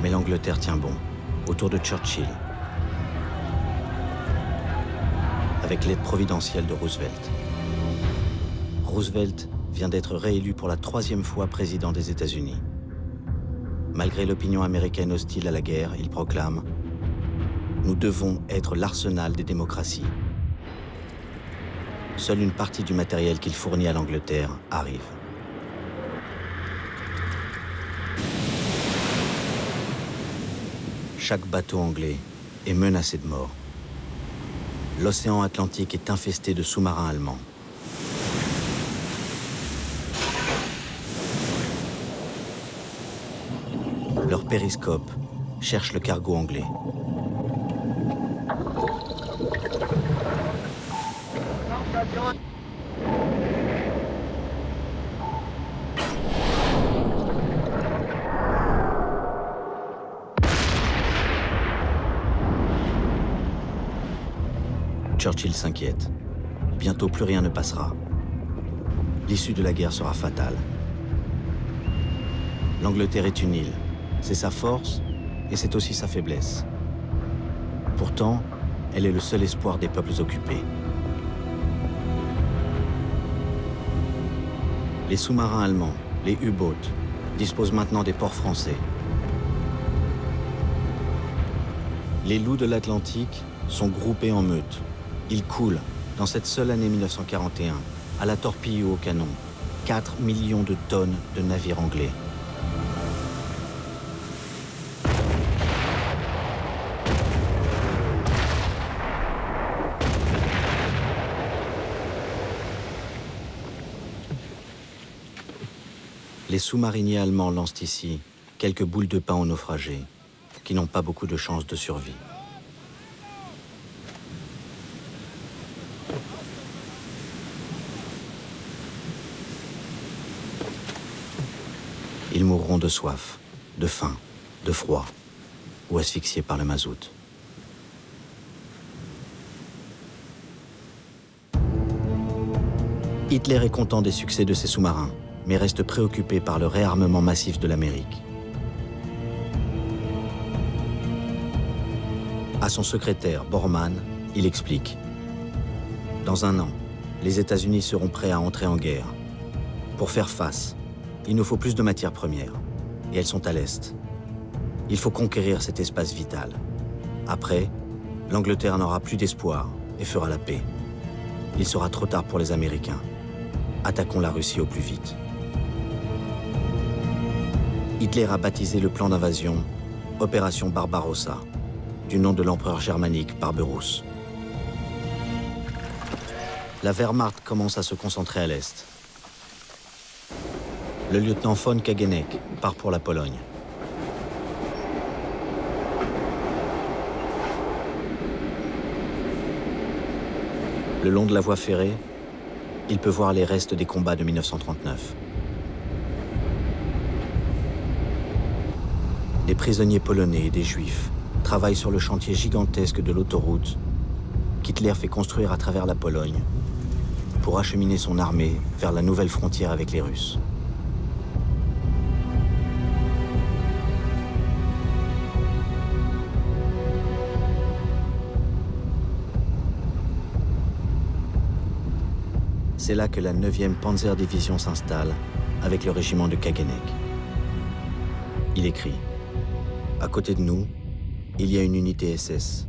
Mais l'Angleterre tient bon, autour de Churchill, avec l'aide providentielle de Roosevelt. Roosevelt vient d'être réélu pour la 3e fois président des États-Unis. Malgré l'opinion américaine hostile à la guerre, il proclame « Nous devons être l'arsenal des démocraties ». Seule une partie du matériel qu'il fournit à l'Angleterre arrive. Chaque bateau anglais est menacé de mort. L'océan Atlantique est infesté de sous-marins allemands. Leurs périscopes cherchent le cargo anglais. Churchill s'inquiète. Bientôt, plus rien ne passera. L'issue de la guerre sera fatale. L'Angleterre est une île. C'est sa force et c'est aussi sa faiblesse. Pourtant, elle est le seul espoir des peuples occupés. Les sous-marins allemands, les U-boats, disposent maintenant des ports français. Les loups de l'Atlantique sont groupés en meutes. Ils coulent, dans cette seule année 1941, à la torpille ou au canon, 4 millions de tonnes de navires anglais. Les sous-mariniers allemands lancent ici quelques boules de pain aux naufragés, qui n'ont pas beaucoup de chances de survie. Ils mourront de soif, de faim, de froid, ou asphyxiés par le mazout. Hitler est content des succès de ses sous-marins, mais reste préoccupé par le réarmement massif de l'Amérique. À son secrétaire, Bormann, il explique « Dans un an, les États-Unis seront prêts à entrer en guerre. Pour faire face, il nous faut plus de matières premières, et elles sont à l'Est. Il faut conquérir cet espace vital. Après, l'Angleterre n'aura plus d'espoir et fera la paix. Il sera trop tard pour les Américains. Attaquons la Russie au plus vite. » Hitler a baptisé le plan d'invasion Opération Barbarossa, du nom de l'empereur germanique Barberousse. La Wehrmacht commence à se concentrer à l'Est. Le lieutenant von Kageneck part pour la Pologne. Le long de la voie ferrée, il peut voir les restes des combats de 1939. Des prisonniers polonais et des juifs travaillent sur le chantier gigantesque de l'autoroute qu'Hitler fait construire à travers la Pologne pour acheminer son armée vers la nouvelle frontière avec les Russes. C'est là que la 9e Panzerdivision s'installe avec le régiment de Kageneck. Il écrit « À côté de nous, il y a une unité SS.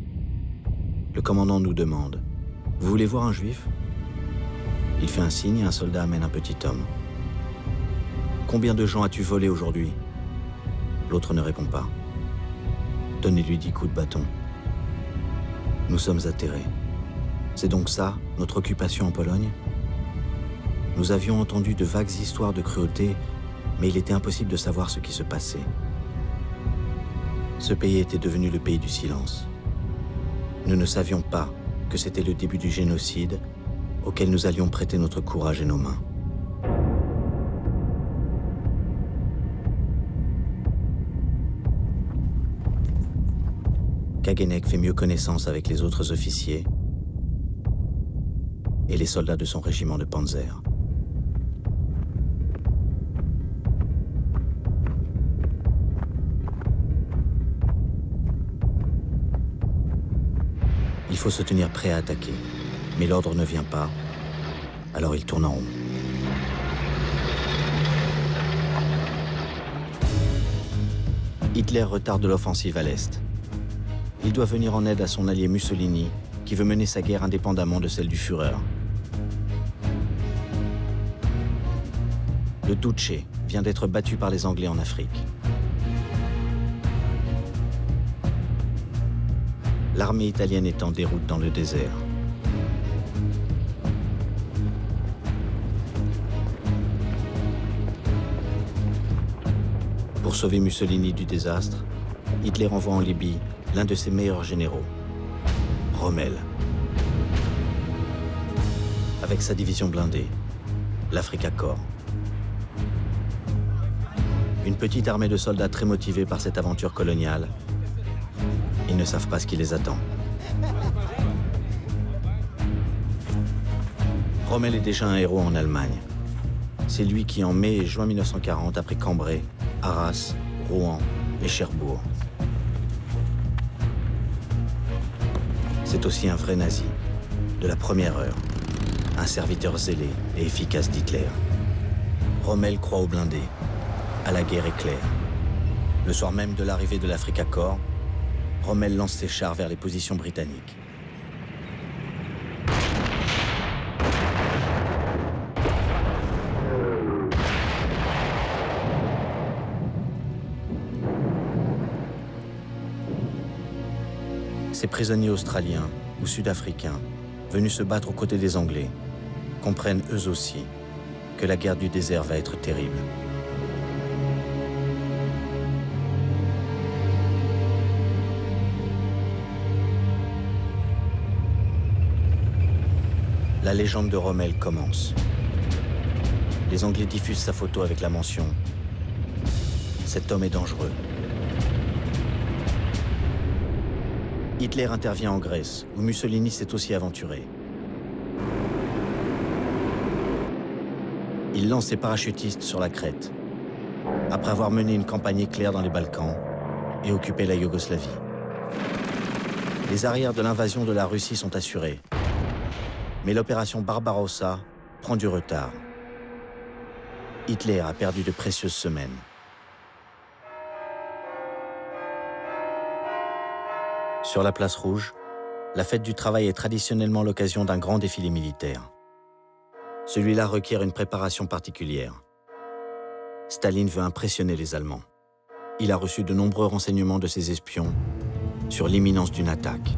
Le commandant nous demande « Vous voulez voir un juif ?» Il fait un signe et un soldat amène un petit homme. « Combien de gens as-tu volé aujourd'hui ?» L'autre ne répond pas. « Donnez-lui 10 coups de bâton. » Nous sommes atterrés. C'est donc ça, notre occupation en Pologne ? Nous avions entendu de vagues histoires de cruauté, mais il était impossible de savoir ce qui se passait. Ce pays était devenu le pays du silence. Nous ne savions pas que c'était le début du génocide auquel nous allions prêter notre courage et nos mains. Kageneck fait mieux connaissance avec les autres officiers et les soldats de son régiment de Panzer. Il faut se tenir prêt à attaquer. Mais l'ordre ne vient pas, alors il tourne en rond. Hitler retarde l'offensive à l'Est. Il doit venir en aide à son allié Mussolini, qui veut mener sa guerre indépendamment de celle du Führer. Le Duce vient d'être battu par les Anglais en Afrique. L'armée italienne est en déroute dans le désert. Pour sauver Mussolini du désastre, Hitler envoie en Libye l'un de ses meilleurs généraux, Rommel. Avec sa division blindée, l'Africa Corps. Une petite armée de soldats très motivés par cette aventure coloniale. Ils ne savent pas ce qui les attend. Rommel est déjà un héros en Allemagne. C'est lui qui, en mai et juin 1940, a pris Cambrai, Arras, Rouen et Cherbourg. C'est aussi un vrai nazi, de la première heure, un serviteur zélé et efficace d'Hitler. Rommel croit aux blindés, à la guerre éclair. Le soir même de l'arrivée de l'Africa Corps, Rommel lance ses chars vers les positions britanniques. Ces prisonniers australiens ou sud-africains, venus se battre aux côtés des Anglais, comprennent eux aussi que la guerre du désert va être terrible. La légende de Rommel commence. Les Anglais diffusent sa photo avec la mention « Cet homme est dangereux ». Hitler intervient en Grèce, où Mussolini s'est aussi aventuré. Il lance ses parachutistes sur la Crète, après avoir mené une campagne éclair dans les Balkans et occupé la Yougoslavie. Les arrières de l'invasion de la Russie sont assurés. Mais l'opération Barbarossa prend du retard. Hitler a perdu de précieuses semaines. Sur la place rouge, la fête du travail est traditionnellement l'occasion d'un grand défilé militaire. Celui-là requiert une préparation particulière. Staline veut impressionner les Allemands. Il a reçu de nombreux renseignements de ses espions sur l'imminence d'une attaque.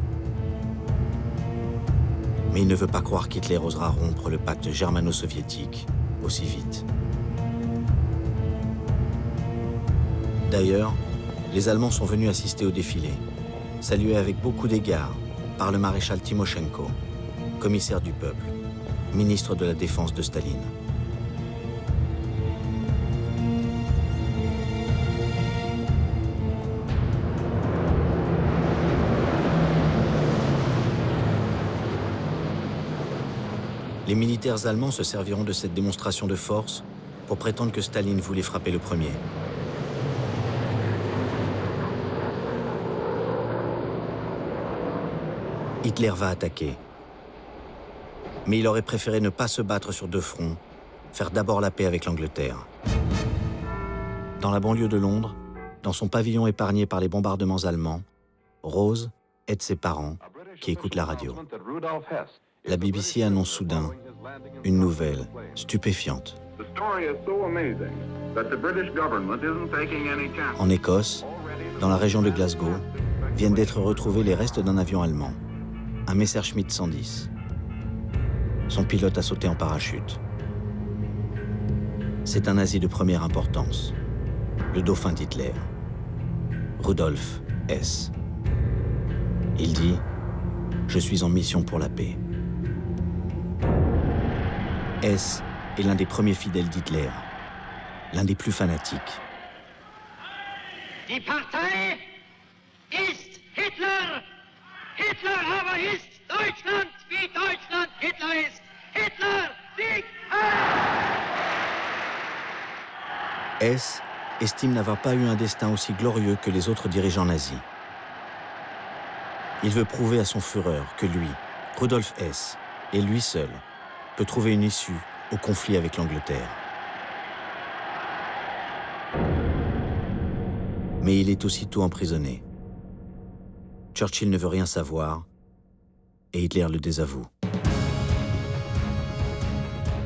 Mais il ne veut pas croire qu'Hitler osera rompre le pacte germano-soviétique aussi vite. D'ailleurs, les Allemands sont venus assister au défilé, salués avec beaucoup d'égards par le maréchal Timoshenko, commissaire du peuple, ministre de la Défense de Staline. Les militaires allemands se serviront de cette démonstration de force pour prétendre que Staline voulait frapper le premier. Hitler va attaquer. Mais il aurait préféré ne pas se battre sur deux fronts, faire d'abord la paix avec l'Angleterre. Dans la banlieue de Londres, dans son pavillon épargné par les bombardements allemands, Rose aide ses parents qui écoutent la radio. La BBC annonce soudain une nouvelle stupéfiante. En Écosse, dans la région de Glasgow, viennent d'être retrouvés les restes d'un avion allemand, un Messerschmitt 110. Son pilote a sauté en parachute. C'est un nazi de première importance, le dauphin d'Hitler, Rudolf Hess. Il dit « Je suis en mission pour la paix ». Hess est l'un des premiers fidèles d'Hitler, l'un des plus fanatiques. Die Partei ist Hitler. Hitler aber ist Deutschland, wie Deutschland Hitler ist. Hitler Sieg Hess estime n'avoir pas eu un destin aussi glorieux que les autres dirigeants nazis. Il veut prouver à son Führer que lui, Rudolf Hess, et lui seul, peut trouver une issue au conflit avec l'Angleterre. Mais il est aussitôt emprisonné. Churchill ne veut rien savoir et Hitler le désavoue.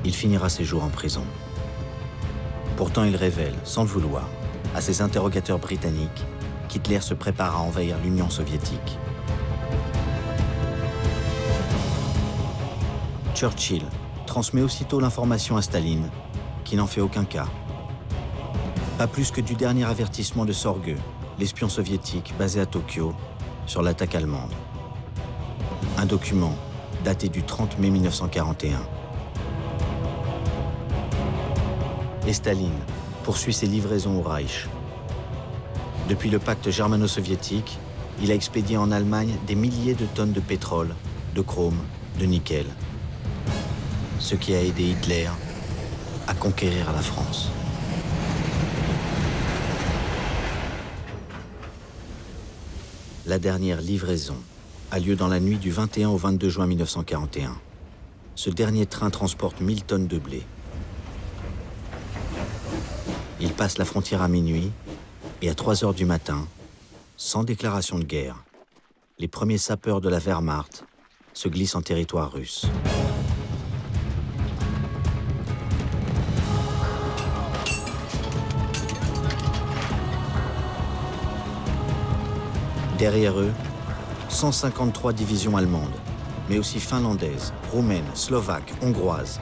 Il finira ses jours en prison. Pourtant, il révèle, sans le vouloir, à ses interrogateurs britanniques qu'Hitler se prépare à envahir l'Union soviétique. Churchill transmet aussitôt l'information à Staline, qui n'en fait aucun cas. Pas plus que du dernier avertissement de Sorge, l'espion soviétique basé à Tokyo, sur l'attaque allemande. Un document daté du 30 mai 1941. Et Staline poursuit ses livraisons au Reich. Depuis le pacte germano-soviétique, il a expédié en Allemagne des milliers de tonnes de pétrole, de chrome, de nickel. Ce qui a aidé Hitler à conquérir la France. La dernière livraison a lieu dans la nuit du 21 au 22 juin 1941. Ce dernier train transporte 1000 tonnes de blé. Il passe la frontière à minuit et à 3 heures du matin, sans déclaration de guerre, les premiers sapeurs de la Wehrmacht se glissent en territoire russe. Derrière eux, 153 divisions allemandes, mais aussi finlandaises, roumaines, slovaques, hongroises,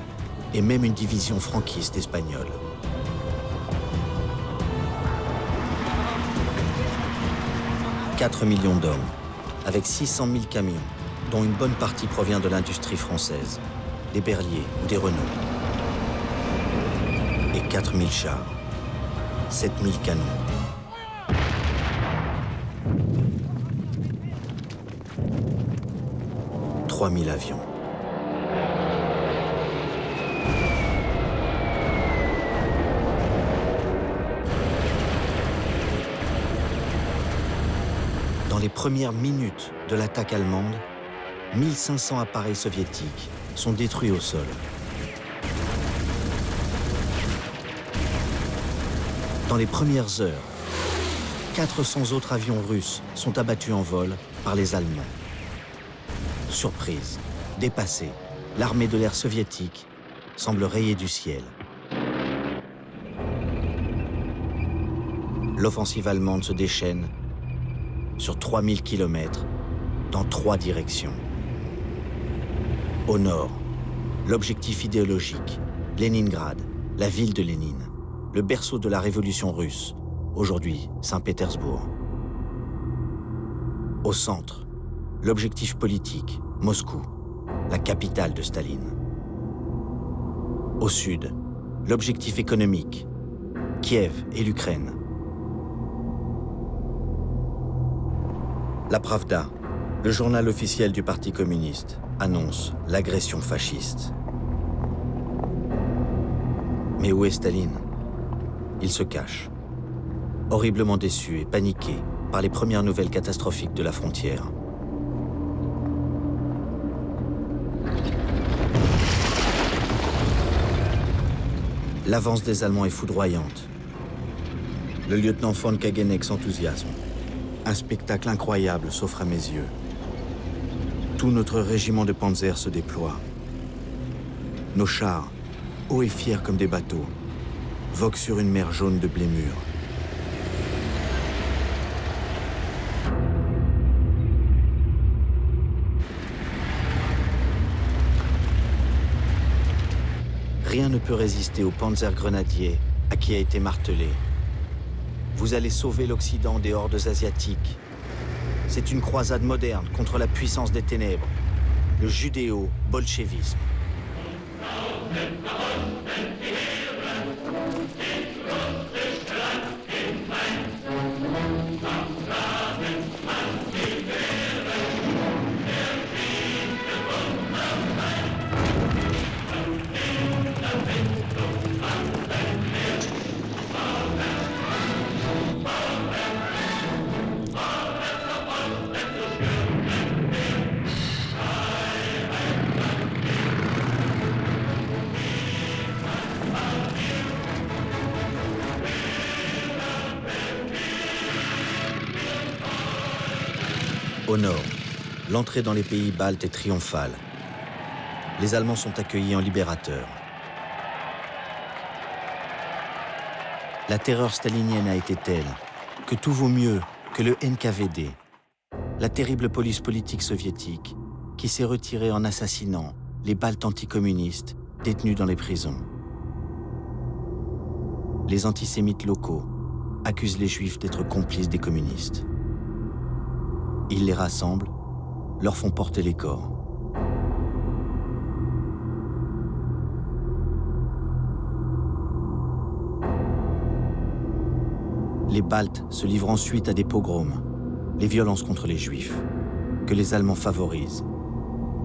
et même une division franquiste espagnole. « 4 millions d'hommes, avec 600 000 camions, dont une bonne partie provient de l'industrie française, des Berlier ou des Renault. Et 4 000 chars, 7 000 canons. « 3 000 avions. Dans les premières minutes de l'attaque allemande, 1500 appareils soviétiques sont détruits au sol. Dans les premières heures, 400 autres avions russes sont abattus en vol par les Allemands. Surprise, dépassée, l'armée de l'air soviétique semble rayée du ciel. L'offensive allemande se déchaîne sur 3000 km dans 3 directions. Au nord, l'objectif idéologique, Leningrad, la ville de Lénine, le berceau de la révolution russe, aujourd'hui Saint-Pétersbourg. Au centre, l'objectif politique, Moscou, la capitale de Staline. Au sud, l'objectif économique, Kiev et l'Ukraine. La Pravda, le journal officiel du Parti communiste, annonce l'agression fasciste. Mais où est Staline? Il se cache, horriblement déçu et paniqué par les premières nouvelles catastrophiques de la frontière. L'avance des Allemands est foudroyante. Le lieutenant von Kageneck s'enthousiasme. Un spectacle incroyable s'offre à mes yeux. Tout notre régiment de panzer se déploie. Nos chars, hauts et fiers comme des bateaux, voguent sur une mer jaune de blé mûr. Rien ne peut résister aux panzergrenadiers à qui a été martelé. Vous allez sauver l'Occident des hordes asiatiques. C'est une croisade moderne contre la puissance des ténèbres, le judéo-bolchevisme. Au nord, l'entrée dans les pays baltes est triomphale. Les Allemands sont accueillis en libérateurs. La terreur stalinienne a été telle que tout vaut mieux que le NKVD, la terrible police politique soviétique qui s'est retirée en assassinant les Baltes anticommunistes détenus dans les prisons. Les antisémites locaux accusent les Juifs d'être complices des communistes. Ils les rassemblent, leur font porter les corps. Les Baltes se livrent ensuite à des pogroms, les violences contre les Juifs, que les Allemands favorisent,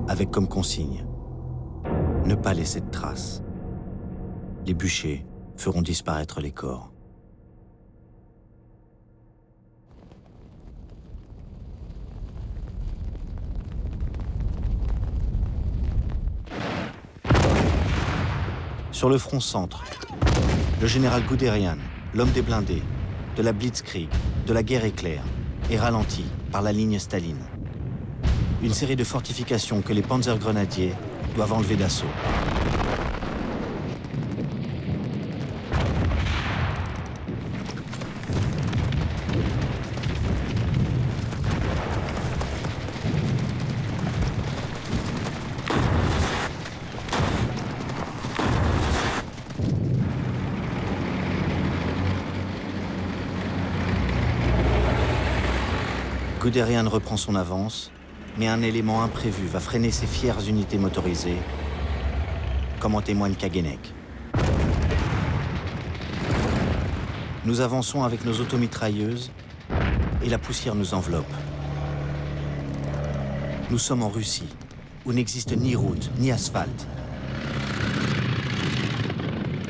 avec comme consigne « ne pas laisser de traces ». Les bûchers feront disparaître les corps. Sur le front centre, le général Guderian, l'homme des blindés, de la Blitzkrieg, de la guerre éclair, est ralenti par la ligne Staline. Une série de fortifications que les panzergrenadiers doivent enlever d'assaut. Guderian reprend son avance, mais un élément imprévu va freiner ces fières unités motorisées, comme en témoigne Kagenek. Nous avançons avec nos automitrailleuses et la poussière nous enveloppe. Nous sommes en Russie, où n'existe ni route, ni asphalte.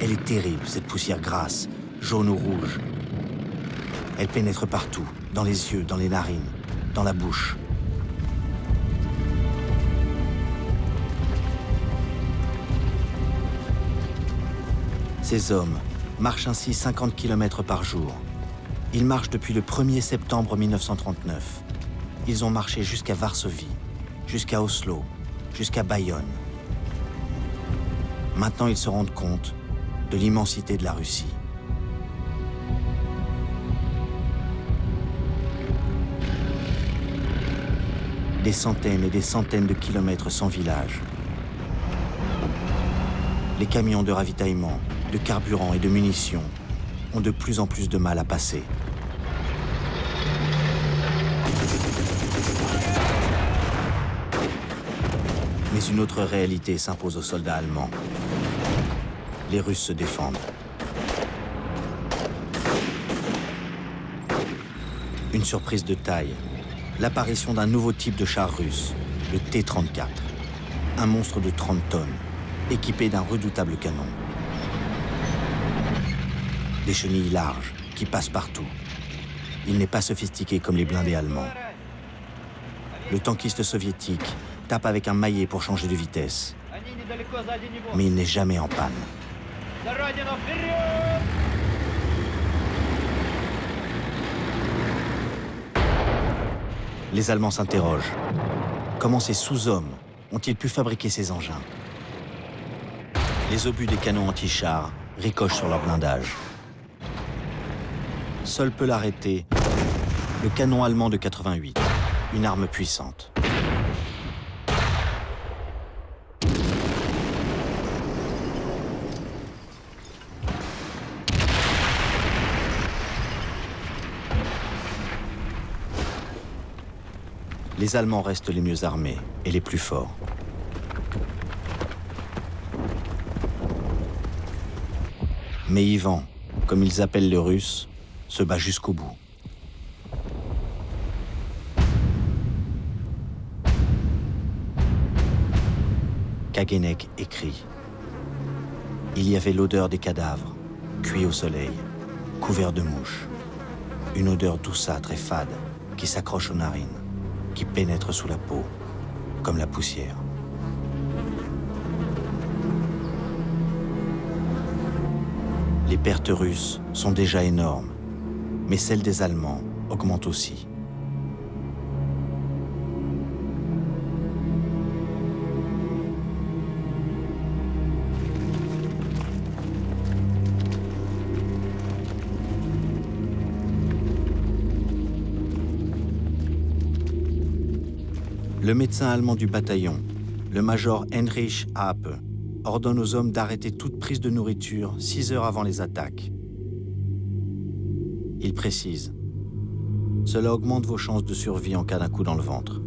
Elle est terrible, cette poussière grasse, jaune ou rouge. Elle pénètre partout, dans les yeux, dans les narines, dans la bouche. Ces hommes marchent ainsi 50 km par jour. Ils marchent depuis le 1er septembre 1939. Ils ont marché jusqu'à Varsovie, jusqu'à Oslo, jusqu'à Bayonne. Maintenant, ils se rendent compte de l'immensité de la Russie. Des centaines et des centaines de kilomètres sans village. Les camions de ravitaillement, de carburant et de munitions ont de plus en plus de mal à passer. Mais une autre réalité s'impose aux soldats allemands. Les Russes se défendent. Une surprise de taille. L'apparition d'un nouveau type de char russe, le T-34, un monstre de 30 tonnes, équipé d'un redoutable canon. Des chenilles larges qui passent partout. Il n'est pas sophistiqué comme les blindés allemands. Le tankiste soviétique tape avec un maillet pour changer de vitesse. Mais il n'est jamais en panne. Les Allemands s'interrogent. Comment ces sous-hommes ont-ils pu fabriquer ces engins? Les obus des canons anti-chars ricochent sur leur blindage. Seul peut l'arrêter le canon allemand de 88, une arme puissante. Les Allemands restent les mieux armés et les plus forts. Mais Ivan, comme ils appellent les Russes, se bat jusqu'au bout. Kagenek écrit. Il y avait l'odeur des cadavres, cuits au soleil, couverts de mouches. Une odeur douceâtre et fade qui s'accroche aux narines, qui pénètre sous la peau, comme la poussière. Les pertes russes sont déjà énormes, mais celles des Allemands augmentent aussi. Le médecin allemand du bataillon, le major Heinrich Happe, ordonne aux hommes d'arrêter toute prise de nourriture 6 heures avant les attaques. Il précise: cela augmente vos chances de survie en cas d'un coup dans le ventre.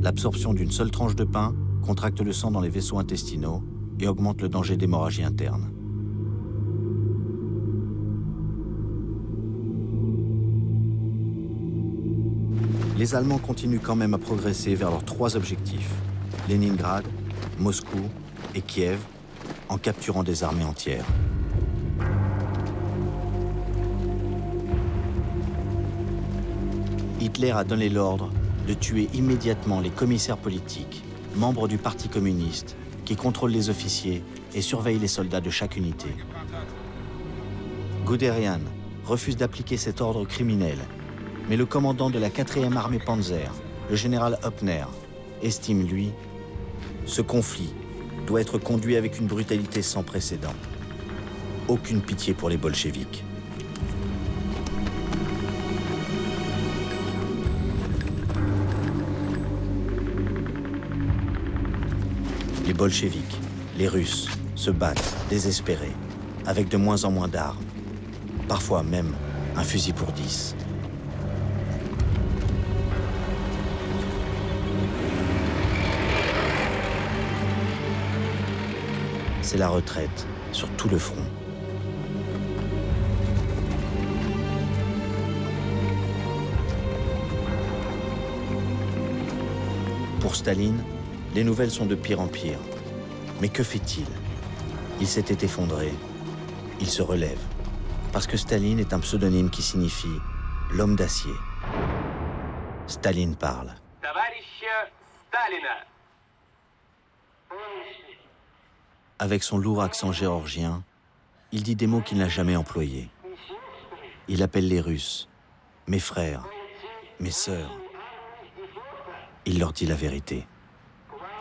L'absorption d'une seule tranche de pain contracte le sang dans les vaisseaux intestinaux et augmente le danger d'hémorragie interne. Les Allemands continuent quand même à progresser vers leurs 3 objectifs, Leningrad, Moscou et Kiev, en capturant des armées entières. Hitler a donné l'ordre de tuer immédiatement les commissaires politiques, membres du Parti communiste, qui contrôlent les officiers et surveillent les soldats de chaque unité. Guderian refuse d'appliquer cet ordre criminel, mais le commandant de la 4e armée Panzer, le général Hoppner, estime, lui, ce conflit doit être conduit avec une brutalité sans précédent. Aucune pitié pour les bolcheviks. Les bolcheviks, les Russes, se battent, désespérés, avec de moins en moins d'armes, parfois même un fusil pour 10. C'est la retraite sur tout le front. Pour Staline, les nouvelles sont de pire en pire. Mais que fait-il? Il s'était effondré. Il se relève. Parce que Staline est un pseudonyme qui signifie « l'homme d'acier ». Staline parle. Avec son lourd accent géorgien, il dit des mots qu'il n'a jamais employés. Il appelle les Russes « mes frères »,« mes sœurs ». Il leur dit la vérité.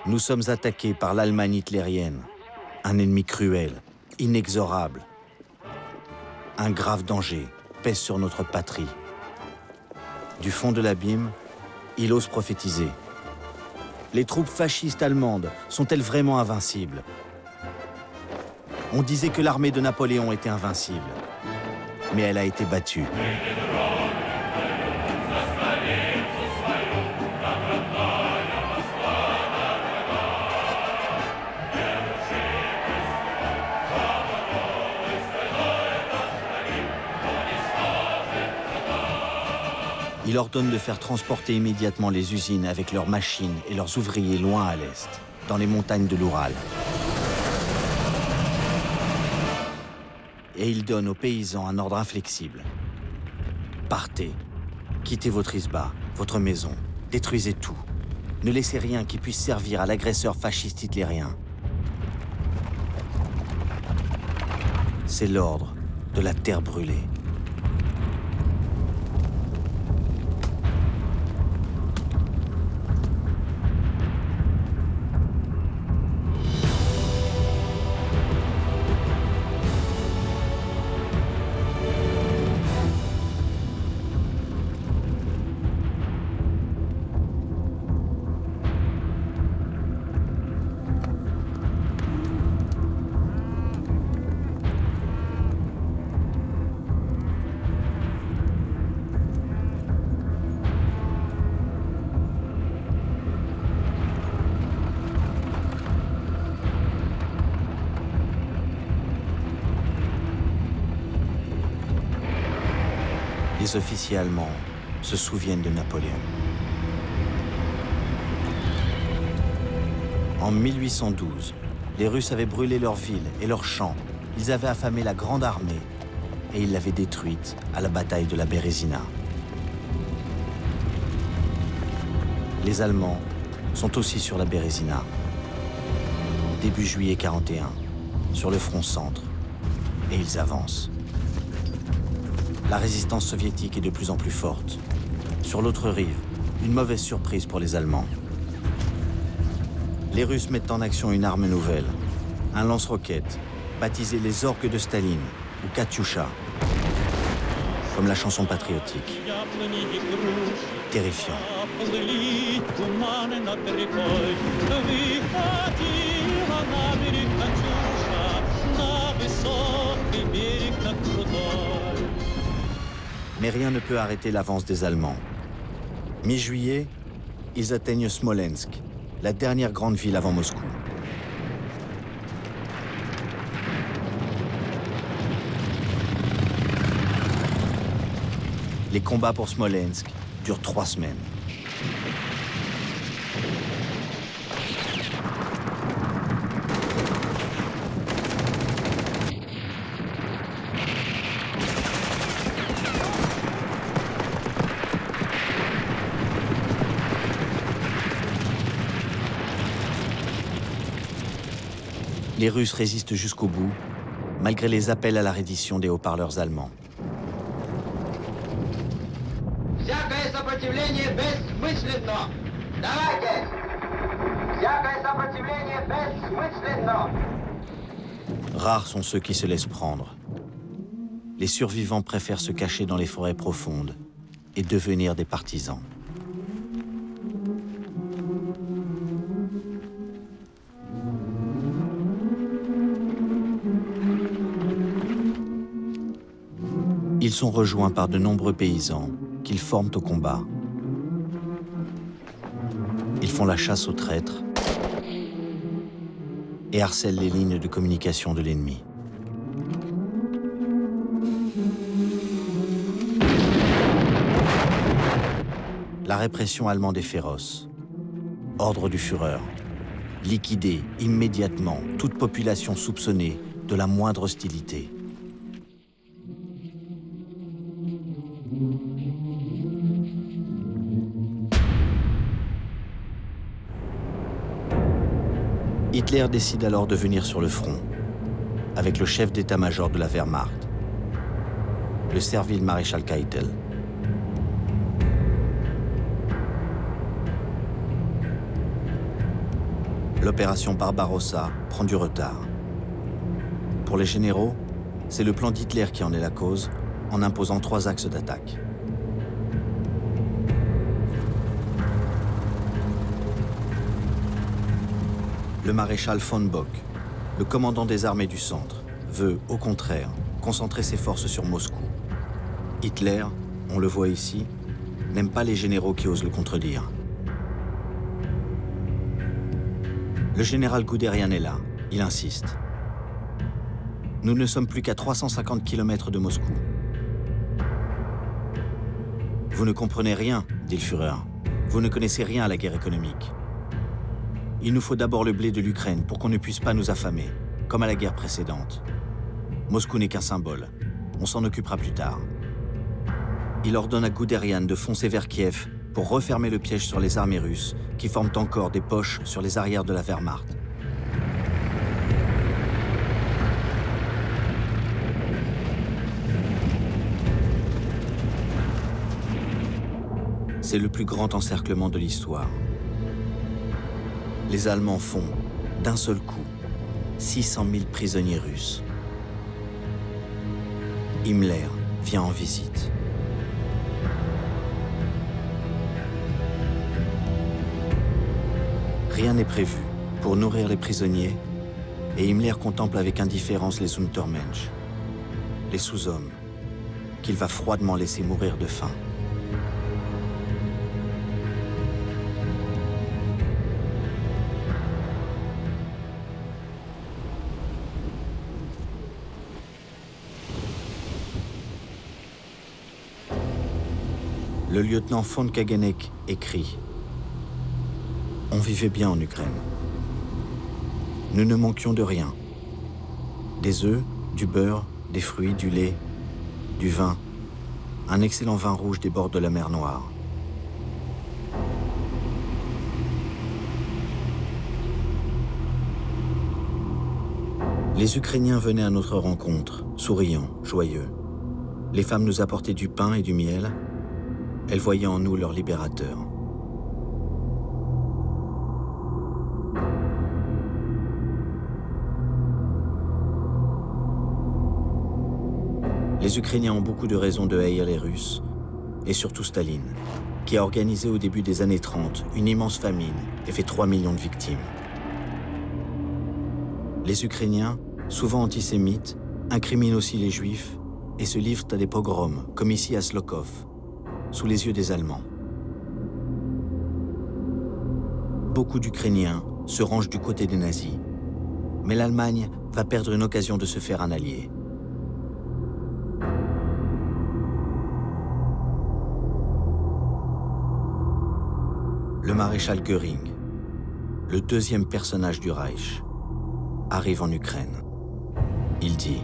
Nous sommes attaqués par l'Allemagne hitlérienne, un ennemi cruel, inexorable. Un grave danger pèse sur notre patrie. Du fond de l'abîme, il ose prophétiser. Les troupes fascistes allemandes sont-elles vraiment invincibles? On disait que l'armée de Napoléon était invincible, mais elle a été battue. Il ordonne de faire transporter immédiatement les usines avec leurs machines et leurs ouvriers loin à l'est, dans les montagnes de l'Oural. Et il donne aux paysans un ordre inflexible. Partez, quittez votre isba, votre maison, détruisez tout. Ne laissez rien qui puisse servir à l'agresseur fasciste hitlérien. C'est l'ordre de la terre brûlée. Les officiers allemands se souviennent de Napoléon. En 1812, les Russes avaient brûlé leurs villes et leurs champs. Ils avaient affamé la Grande Armée et ils l'avaient détruite à la bataille de la Bérésina. Les Allemands sont aussi sur la Bérésina. Début juillet 41, sur le front centre. Et ils avancent. La résistance soviétique est de plus en plus forte. Sur l'autre rive, une mauvaise surprise pour les Allemands. Les Russes mettent en action une arme nouvelle, un lance-roquettes, baptisé les Orques de Staline, ou Katyusha. comme la chanson patriotique. Terrifiant. Mais rien ne peut arrêter l'avance des Allemands. Mi-juillet, ils atteignent Smolensk, la dernière grande ville avant Moscou. Les combats pour Smolensk durent 3 semaines. Les Russes résistent jusqu'au bout, malgré les appels à la reddition des haut-parleurs allemands. Всякое сопротивление бессмысленно! Давайте! Всякое сопротивление бессмысленно! Rares sont ceux qui se laissent prendre. Les survivants préfèrent se cacher dans les forêts profondes et devenir des partisans. Ils sont rejoints par de nombreux paysans qu'ils forment au combat. Ils font la chasse aux traîtres et harcèlent les lignes de communication de l'ennemi. La répression allemande est féroce. Ordre du Führer. Liquider immédiatement toute population soupçonnée de la moindre hostilité. Hitler décide alors de venir sur le front, avec le chef d'état-major de la Wehrmacht, le servile maréchal Keitel. L'opération Barbarossa prend du retard. Pour les généraux, c'est le plan d'Hitler qui en est la cause, en imposant 3 axes d'attaque. Le maréchal von Bock, le commandant des armées du centre, veut, au contraire, concentrer ses forces sur Moscou. Hitler, on le voit ici, n'aime pas les généraux qui osent le contredire. Le général Guderian est là, il insiste. Nous ne sommes plus qu'à 350 km de Moscou. Vous ne comprenez rien, dit le Führer. Vous ne connaissez rien à la guerre économique. Il nous faut d'abord le blé de l'Ukraine pour qu'on ne puisse pas nous affamer, comme à la guerre précédente. Moscou n'est qu'un symbole. On s'en occupera plus tard. Il ordonne à Guderian de foncer vers Kiev pour refermer le piège sur les armées russes qui forment encore des poches sur les arrières de la Wehrmacht. C'est le plus grand encerclement de l'histoire. Les Allemands font, d'un seul coup, 600 000 prisonniers russes. Himmler vient en visite. Rien n'est prévu pour nourrir les prisonniers et Himmler contemple avec indifférence les Untermensch, les sous-hommes, qu'il va froidement laisser mourir de faim. Le lieutenant von Kaganek écrit « On vivait bien en Ukraine. Nous ne manquions de rien. Des œufs, du beurre, des fruits, du lait, du vin, un excellent vin rouge des bords de la mer Noire. Les Ukrainiens venaient à notre rencontre, souriants, joyeux. Les femmes nous apportaient du pain et du miel. Elles voyaient en nous leur libérateur. Les Ukrainiens ont beaucoup de raisons de haïr les Russes, et surtout Staline, qui a organisé au début des années 30 une immense famine et fait 3 millions de victimes. Les Ukrainiens, souvent antisémites, incriminent aussi les Juifs et se livrent à des pogroms, comme ici à Slokov, sous les yeux des Allemands. Beaucoup d'Ukrainiens se rangent du côté des nazis, mais l'Allemagne va perdre une occasion de se faire un allié. Le maréchal Göring, le deuxième personnage du Reich, arrive en Ukraine. Il dit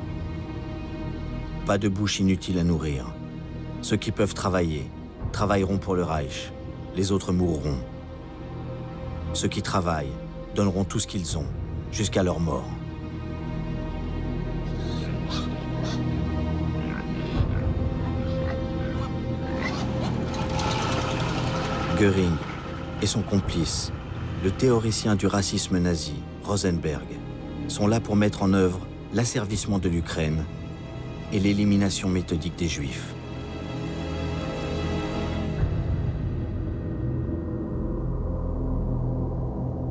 « Pas de bouche inutile à nourrir. Ceux qui peuvent travailler, travailleront pour le Reich. Les autres mourront. Ceux qui travaillent donneront tout ce qu'ils ont, jusqu'à leur mort. » Göring et son complice, le théoricien du racisme nazi, Rosenberg, sont là pour mettre en œuvre l'asservissement de l'Ukraine et l'élimination méthodique des Juifs.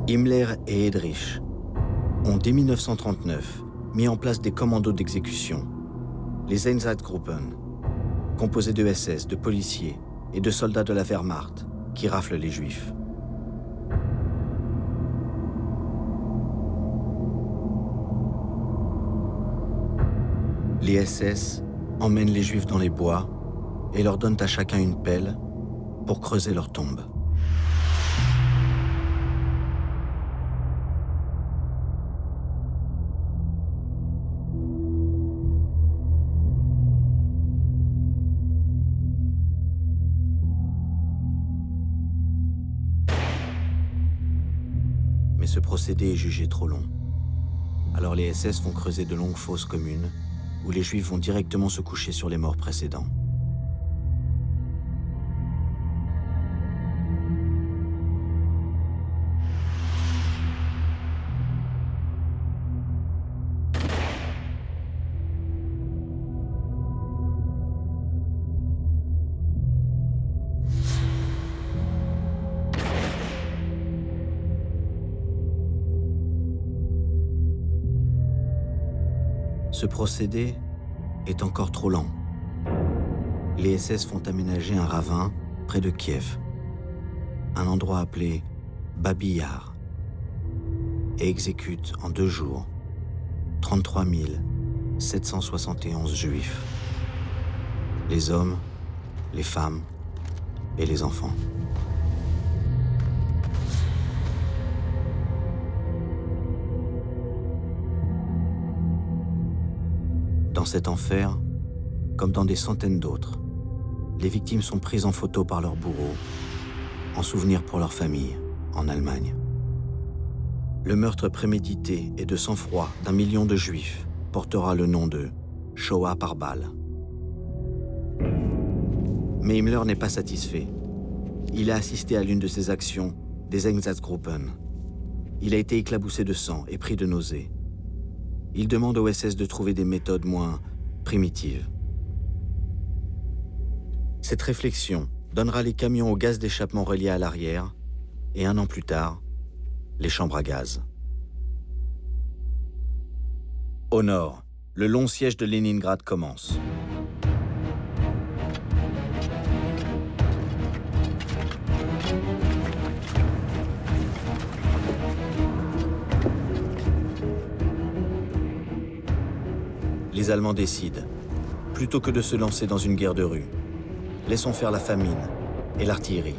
Himmler et Heydrich ont dès 1939 mis en place des commandos d'exécution, les Einsatzgruppen, composés de SS, de policiers et de soldats de la Wehrmacht qui raflent les Juifs. Les SS emmènent les Juifs dans les bois et leur donnent à chacun une pelle pour creuser leur tombe. Mais ce procédé est jugé trop long. Alors les SS vont creuser de longues fosses communes où les Juifs vont directement se coucher sur les morts précédents. Ce procédé est encore trop lent. Les SS font aménager un ravin près de Kiev, un endroit appelé Babi Yar, et exécutent en 2 jours 33 771 Juifs, les hommes, les femmes et les enfants. Dans cet enfer, comme dans des centaines d'autres, les victimes sont prises en photo par leurs bourreaux, en souvenir pour leur famille, en Allemagne. Le meurtre prémédité et de sang-froid d'1 million de Juifs portera le nom de Shoah par balle. Mais Himmler n'est pas satisfait. Il a assisté à l'une de ces actions des Einsatzgruppen. Il a été éclaboussé de sang et pris de nausées. Il demande aux SS de trouver des méthodes moins primitives. Cette réflexion donnera les camions au gaz d'échappement reliés à l'arrière et 1 an plus tard, les chambres à gaz. Au nord, le long siège de Leningrad commence. Les Allemands décident, plutôt que de se lancer dans une guerre de rue, laissons faire la famine et l'artillerie.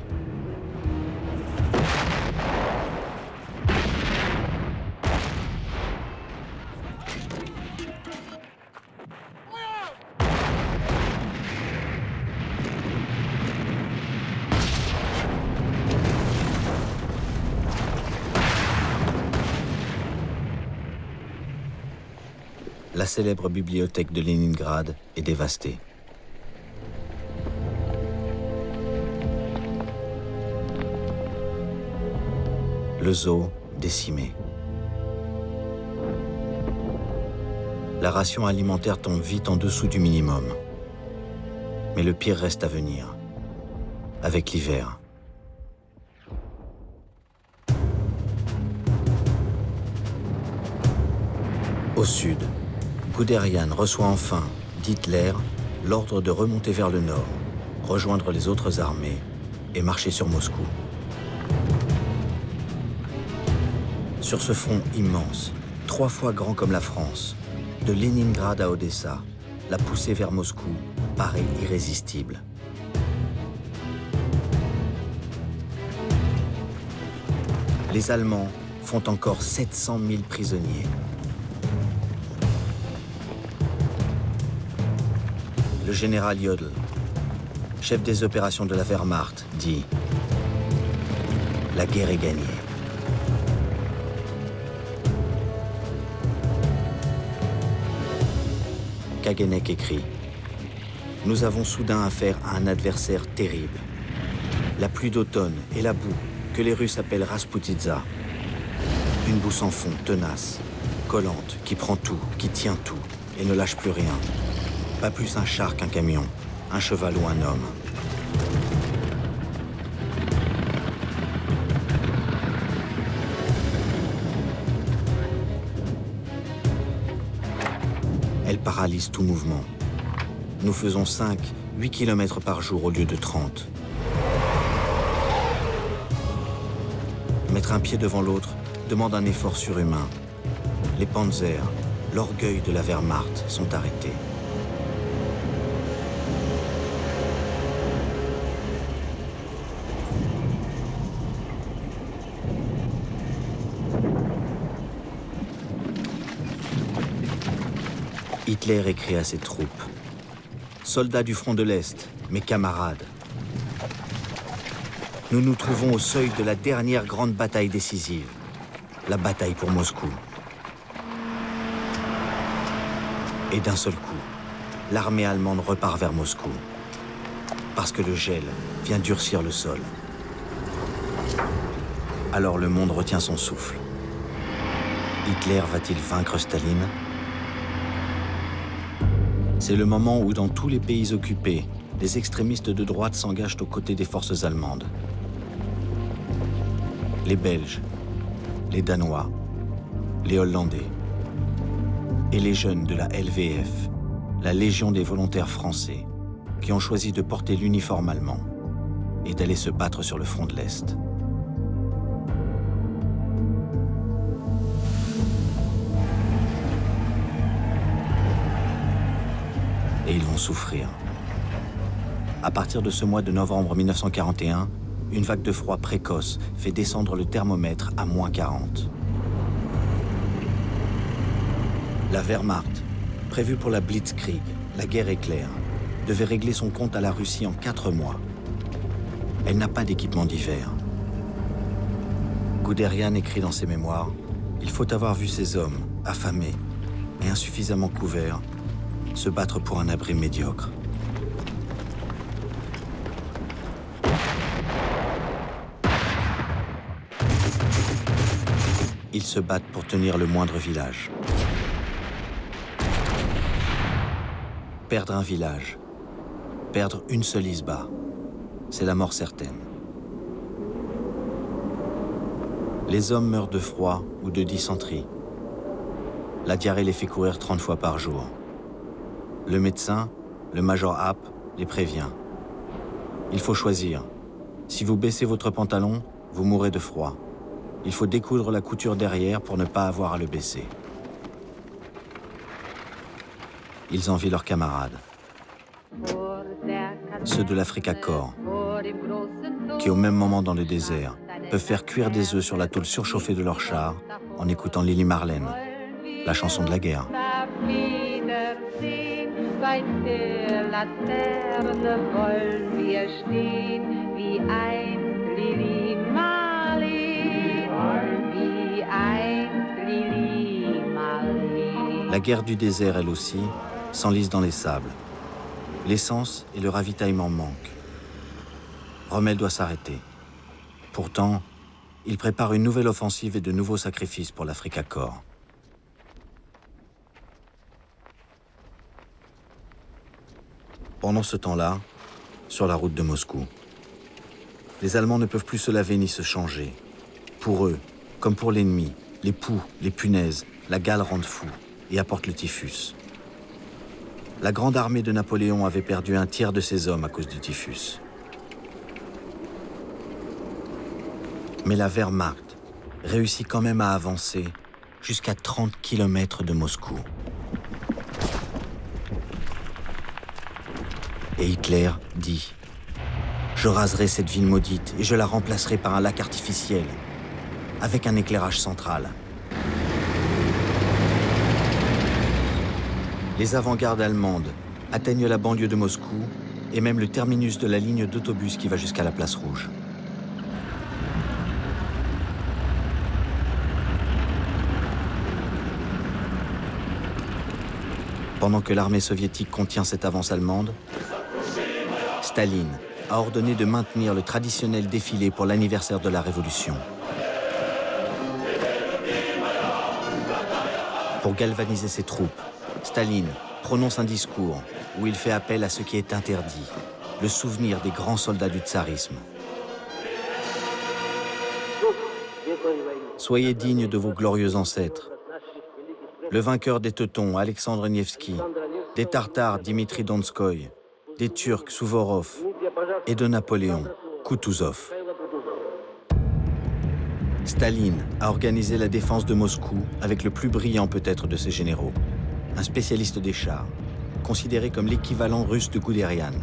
La célèbre bibliothèque de Leningrad est dévastée. Le zoo décimé. La ration alimentaire tombe vite en dessous du minimum. Mais le pire reste à venir, avec l'hiver. Au sud, Guderian reçoit enfin d'Hitler l'ordre de remonter vers le nord, rejoindre les autres armées et marcher sur Moscou. Sur ce front immense, 3 fois grand comme la France, de Leningrad à Odessa, la poussée vers Moscou paraît irrésistible. Les Allemands font encore 700 000 prisonniers. Le général Jodl, chef des opérations de la Wehrmacht, dit « La guerre est gagnée ». Kagenek écrit « Nous avons soudain affaire à un adversaire terrible. La pluie d'automne et la boue, que les Russes appellent Rasputitsa. Une boue sans fond, tenace, collante, qui prend tout, qui tient tout, et ne lâche plus rien. Pas plus un char qu'un camion, un cheval ou un homme. Elle paralyse tout mouvement. Nous faisons 5, 8 km par jour au lieu de 30. Mettre un pied devant l'autre demande un effort surhumain. Les panzers, l'orgueil de la Wehrmacht, sont arrêtés. Hitler écrit à ses troupes « Soldats du front de l'Est, mes camarades, nous nous trouvons au seuil de la dernière grande bataille décisive, la bataille pour Moscou. » Et d'un seul coup, l'armée allemande repart vers Moscou, parce que le gel vient durcir le sol. Alors le monde retient son souffle. Hitler va-t-il vaincre Staline ? C'est le moment où, dans tous les pays occupés, les extrémistes de droite s'engagent aux côtés des forces allemandes. Les Belges, les Danois, les Hollandais et les jeunes de la LVF, la Légion des volontaires français, qui ont choisi de porter l'uniforme allemand et d'aller se battre sur le front de l'Est. Et ils vont souffrir. À partir de ce mois de novembre 1941, une vague de froid précoce fait descendre le thermomètre à -40. La Wehrmacht, prévue pour la Blitzkrieg, la guerre éclair, devait régler son compte à la Russie en 4 mois. Elle n'a pas d'équipement d'hiver. Guderian écrit dans ses mémoires « Il faut avoir vu ces hommes, affamés et insuffisamment couverts, se battre pour un abri médiocre. » Ils se battent pour tenir le moindre village. Perdre un village, perdre une seule isba, c'est la mort certaine. Les hommes meurent de froid ou de dysenterie. La diarrhée les fait courir 30 fois par jour. Le médecin, le major App, les prévient. Il faut choisir. Si vous baissez votre pantalon, vous mourrez de froid. Il faut découdre la couture derrière pour ne pas avoir à le baisser. Ils envient leurs camarades. Ceux de l'Africa Korps, qui au même moment dans le désert, peuvent faire cuire des œufs sur la tôle surchauffée de leur char en écoutant Lili Marlène, la chanson de la guerre. Bei der Laterne wollen wir stehen, wie einst Lili Marleen, wie einst Lili Marleen. La guerre du désert, elle aussi, s'enlise dans les sables. L'essence et le ravitaillement manquent. Rommel doit s'arrêter. Pourtant, il prépare une nouvelle offensive et de nouveaux sacrifices pour l'Africa Korps. Pendant ce temps-là, sur la route de Moscou, les Allemands ne peuvent plus se laver ni se changer. Pour eux, comme pour l'ennemi, les poux, les punaises, la gale rendent fou et apportent le typhus. La grande armée de Napoléon avait perdu un tiers de ses hommes à cause du typhus. Mais la Wehrmacht réussit quand même à avancer jusqu'à 30 km de Moscou. Et Hitler dit « Je raserai cette ville maudite et je la remplacerai par un lac artificiel, avec un éclairage central. » Les avant-gardes allemandes atteignent la banlieue de Moscou et même le terminus de la ligne d'autobus qui va jusqu'à la place Rouge. Pendant que l'armée soviétique contient cette avance allemande, Staline a ordonné de maintenir le traditionnel défilé pour l'anniversaire de la Révolution. Pour galvaniser ses troupes, Staline prononce un discours où il fait appel à ce qui est interdit, le souvenir des grands soldats du tsarisme. Soyez dignes de vos glorieux ancêtres. Le vainqueur des Teutons, Alexandre Nevski, des Tartares, Dimitri Donskoy, des Turcs, Souvorov, et de Napoléon, Kutuzov. Staline a organisé la défense de Moscou avec le plus brillant peut-être de ses généraux, un spécialiste des chars, considéré comme l'équivalent russe de Guderian.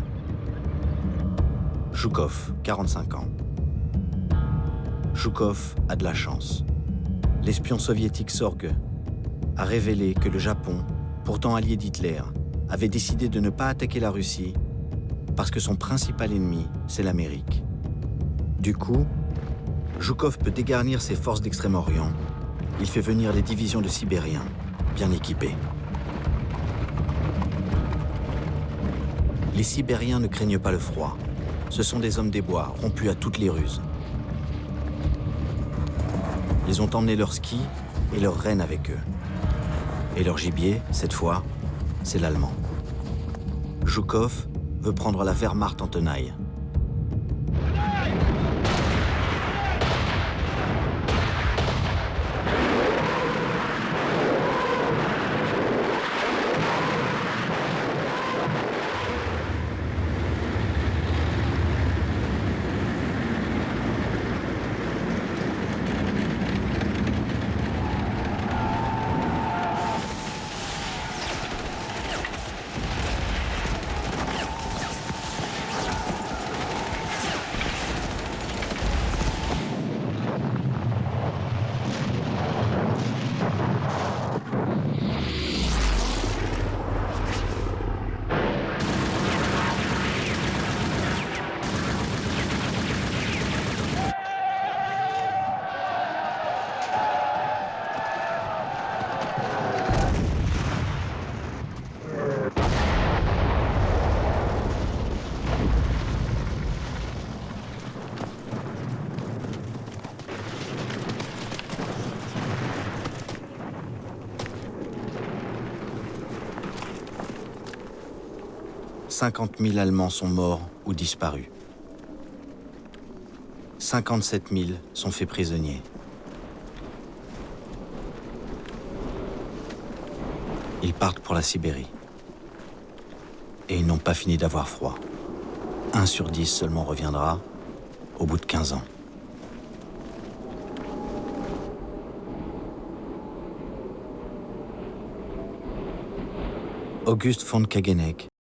Zhukov, 45 ans. Zhukov a de la chance. L'espion soviétique Sorge a révélé que le Japon, pourtant allié d'Hitler, avait décidé de ne pas attaquer la Russie parce que son principal ennemi, c'est l'Amérique. Du coup, Zhukov peut dégarnir ses forces d'Extrême-Orient. Il fait venir les divisions de Sibériens, bien équipés. Les Sibériens ne craignent pas le froid. Ce sont des hommes des bois, rompus à toutes les ruses. Ils ont emmené leurs skis et leurs rennes avec eux. Et leur gibier, cette fois, c'est l'allemand. Zhukov veut prendre la Wehrmacht en tenaille. « 50 000 Allemands sont morts ou disparus. 57 000 sont faits prisonniers. Ils partent pour la Sibérie. Et ils n'ont pas fini d'avoir froid. 1 sur 10 seulement reviendra au bout de 15 ans. August von Kageneck